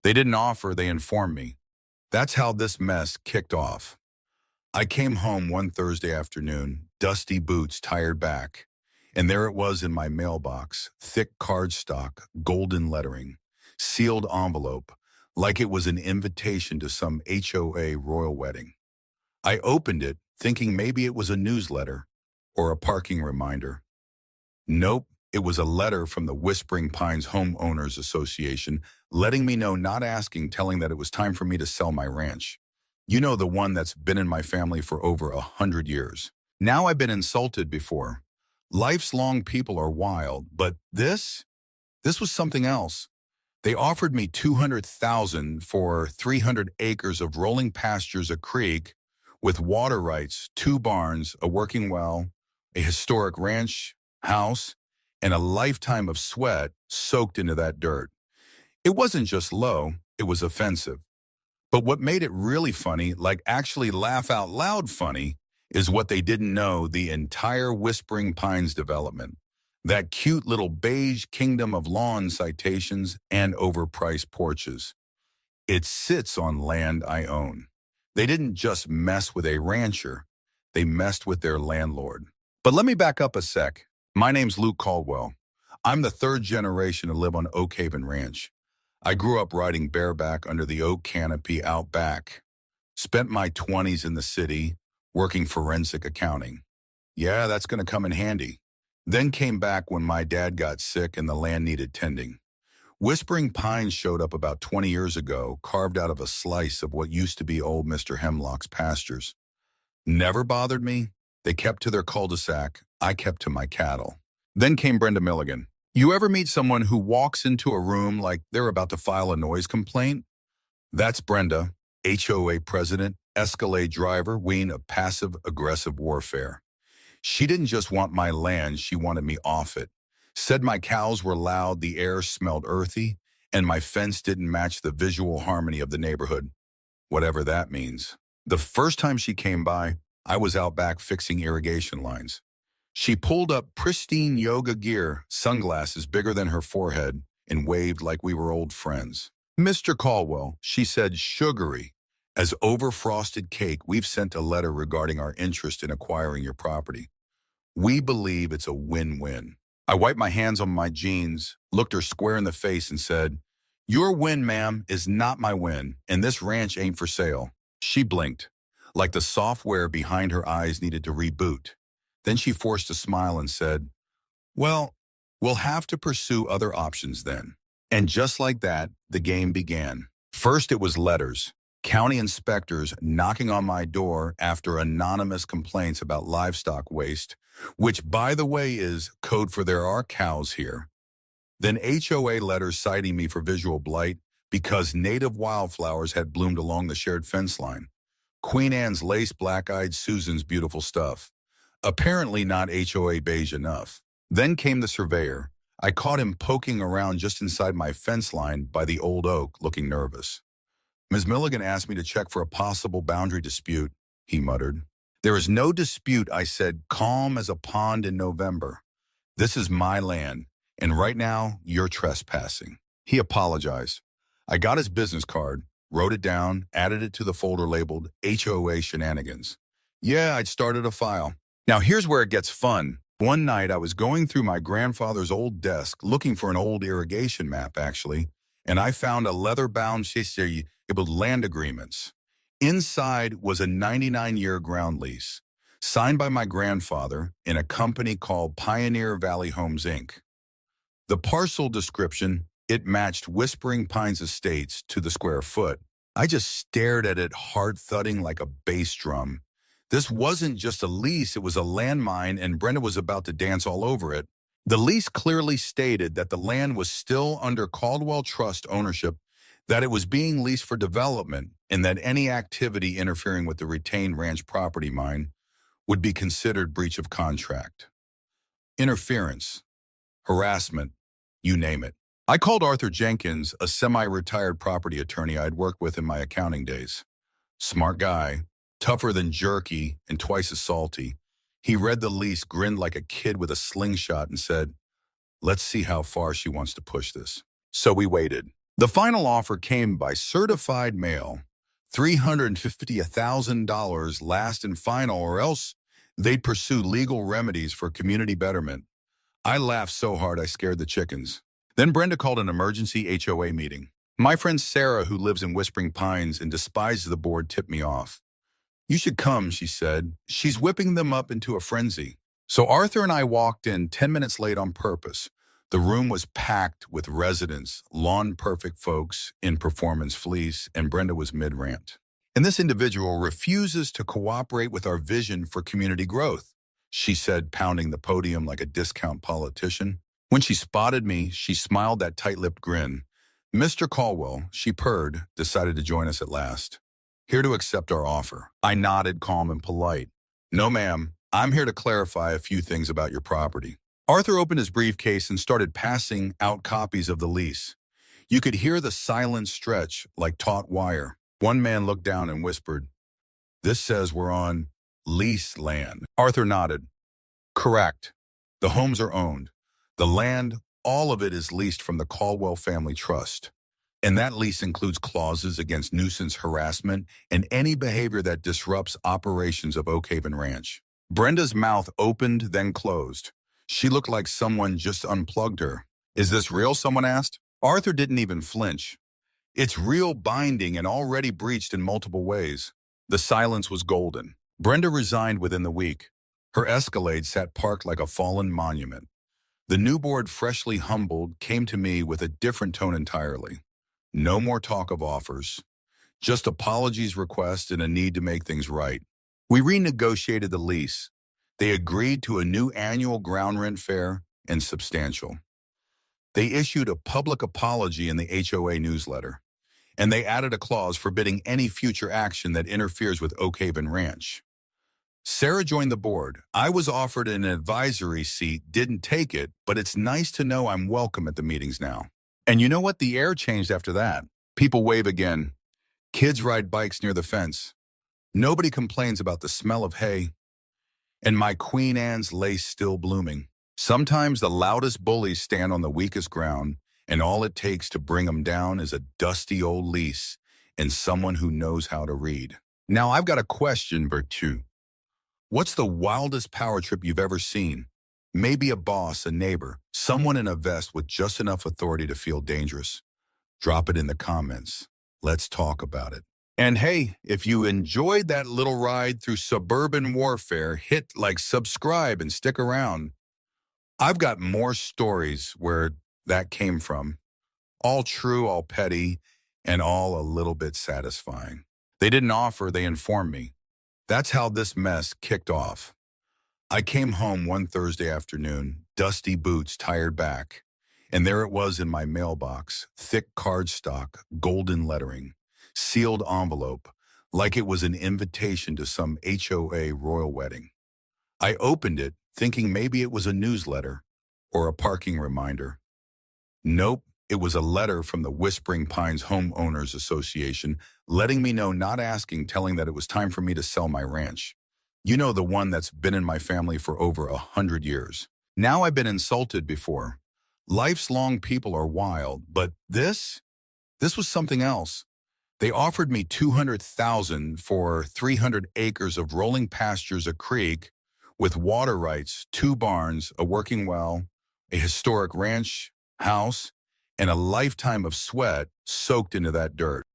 They didn't offer, they informed me. That's how this mess kicked off. I came home one Thursday afternoon, dusty boots, tired back, and there it was in my mailbox, thick cardstock, golden lettering, sealed envelope, like it was an invitation to some HOA royal wedding. I opened it, thinking maybe it was a newsletter or a parking reminder. Nope, it was a letter from the Whispering Pines Homeowners Association, letting me know, not asking, telling that it was time for me to sell my ranch. You know, the one that's been in my family for over 100 years. Now I've been insulted before. Life's long people are wild, but this was something else. They offered me $200,000 for 300 acres of rolling pastures, a creek with water rights, 2 barns, a working well, a historic ranch, house, and a lifetime of sweat soaked into that dirt. It wasn't just low, it was offensive. But what made it really funny, like actually laugh out loud funny, is what they didn't know: the entire Whispering Pines development, that cute little beige kingdom of lawn citations and overpriced porches. It sits on land I own. They didn't just mess with a rancher, they messed with their landlord. But let me back up a sec. My name's Luke Caldwell. I'm the 3rd generation to live on Oak Haven Ranch. I grew up riding bareback under the oak canopy out back. Spent my 20s in the city, working forensic accounting. Yeah, that's going to come in handy. Then came back when my dad got sick and the land needed tending. Whispering Pines showed up about 20 years ago, carved out of a slice of what used to be old Mr. Hemlock's pastures. Never bothered me. They kept to their cul-de-sac. I kept to my cattle. Then came Brenda Milligan. You ever meet someone who walks into a room like they're about to file a noise complaint? That's Brenda, HOA president, Escalade driver, ween of passive-aggressive warfare. She didn't just want my land, she wanted me off it. Said my cows were loud, the air smelled earthy, and my fence didn't match the visual harmony of the neighborhood. Whatever that means. The first time she came by, I was out back fixing irrigation lines. She pulled up pristine yoga gear, sunglasses bigger than her forehead, and waved like we were old friends. Mr. Caldwell, she said, sugary as over-frosted cake, we've sent a letter regarding our interest in acquiring your property. We believe it's a win-win. I wiped my hands on my jeans, looked her square in the face, and said, your win, ma'am, is not my win, and this ranch ain't for sale. She blinked, like the software behind her eyes needed to reboot. Then she forced a smile and said, well, we'll have to pursue other options then. And just like that, the game began. First, it was letters. County inspectors knocking on my door after anonymous complaints about livestock waste, which, by the way, is code for there are cows here. Then HOA letters citing me for visual blight because native wildflowers had bloomed along the shared fence line. Queen Anne's lace, black-eyed Susan's beautiful stuff. Apparently not HOA beige enough. Then came the surveyor. I caught him poking around just inside my fence line by the old oak, looking nervous. Ms. Milligan asked me to check for a possible boundary dispute, he muttered. There is no dispute, I said, calm as a pond in November. This is my land, and right now, you're trespassing. He apologized. I got his business card, wrote it down, added it to the folder labeled HOA Shenanigans. Yeah, I'd started a file. Now here's where it gets fun. One night I was going through my grandfather's old desk, looking for an old irrigation map, actually, and I found a leather-bound land agreements. Inside was a 99-year ground lease, signed by my grandfather in a company called Pioneer Valley Homes, Inc. The parcel description, it matched Whispering Pines Estates to the square foot. I just stared at it, heart thudding like a bass drum. This wasn't just a lease, it was a landmine, and Brenda was about to dance all over it. The lease clearly stated that the land was still under Caldwell Trust ownership, that it was being leased for development, and that any activity interfering with the retained ranch property mine would be considered breach of contract. Interference, harassment, you name it. I called Arthur Jenkins, a semi-retired property attorney I'd worked with in my accounting days. Smart guy, tougher than jerky and twice as salty. He read the lease, grinned like a kid with a slingshot, and said, let's see how far she wants to push this. So we waited. The final offer came by certified mail, $350,000 last and final, or else they'd pursue legal remedies for community betterment. I laughed so hard I scared the chickens. Then Brenda called an emergency HOA meeting. My friend Sarah, who lives in Whispering Pines and despises the board, tipped me off. "You should come," she said. "She's whipping them up into a frenzy." So Arthur and I walked in 10 minutes late on purpose. The room was packed with residents, lawn-perfect folks in performance fleece, and Brenda was mid-rant. "And this individual refuses to cooperate with our vision for community growth," she said, pounding the podium like a discount politician. When she spotted me, she smiled that tight-lipped grin. "Mr. Caldwell," she purred, decided to join us at last. "Here to accept our offer." I nodded, calm and polite. "No, ma'am. I'm here to clarify a few things about your property." Arthur opened his briefcase and started passing out copies of the lease. You could hear the silence stretch like taut wire. One man looked down and whispered, "This says we're on leased land." Arthur nodded. "Correct. The homes are owned. The land, all of it, is leased from the Caldwell Family Trust. And that lease includes clauses against nuisance harassment and any behavior that disrupts operations of Oak Haven Ranch." Brenda's mouth opened, then closed. She looked like someone just unplugged her. "Is this real?" someone asked. Arthur didn't even flinch. "It's real, binding, and already breached in multiple ways." The silence was golden. Brenda resigned within the week. Her Escalade sat parked like a fallen monument. The new board, freshly humbled, came to me with a different tone entirely. No more talk of offers, just apologies requests and a need to make things right. We renegotiated the lease. They agreed to a new annual ground rent fair and substantial. They issued a public apology in the HOA newsletter, and they added a clause forbidding any future action that interferes with Oak Haven Ranch. Sarah joined the board. I was offered an advisory seat, didn't take it, but it's nice to know I'm welcome at the meetings now. And you know what? The air changed after that. People wave again. Kids ride bikes near the fence. Nobody complains about the smell of hay. And my Queen Anne's lace still blooming. Sometimes the loudest bullies stand on the weakest ground, and all it takes to bring them down is a dusty old lease and someone who knows how to read. Now I've got a question, Bertu. What's the wildest power trip you've ever seen? Maybe a boss, a neighbor, someone in a vest with just enough authority to feel dangerous. Drop it in the comments. Let's talk about it. And hey, if you enjoyed that little ride through suburban warfare, hit like, subscribe, and stick around. I've got more stories where that came from. All true, all petty, and all a little bit satisfying. They didn't offer, they informed me. That's how this mess kicked off. I came home one Thursday afternoon, dusty boots, tired back, and there it was in my mailbox, thick cardstock, golden lettering, sealed envelope, like it was an invitation to some HOA royal wedding. I opened it, thinking maybe it was a newsletter or a parking reminder. Nope, it was a letter from the Whispering Pines Homeowners Association, letting me know, not asking, telling that it was time for me to sell my ranch. You know, the one that's been in my family for over 100 years. Now I've been insulted before. Life's long people are wild, but this was something else. They offered me $200,000 for 300 acres of rolling pastures, a creek with water rights, 2 barns, a working well, a historic ranch house, and a lifetime of sweat soaked into that dirt.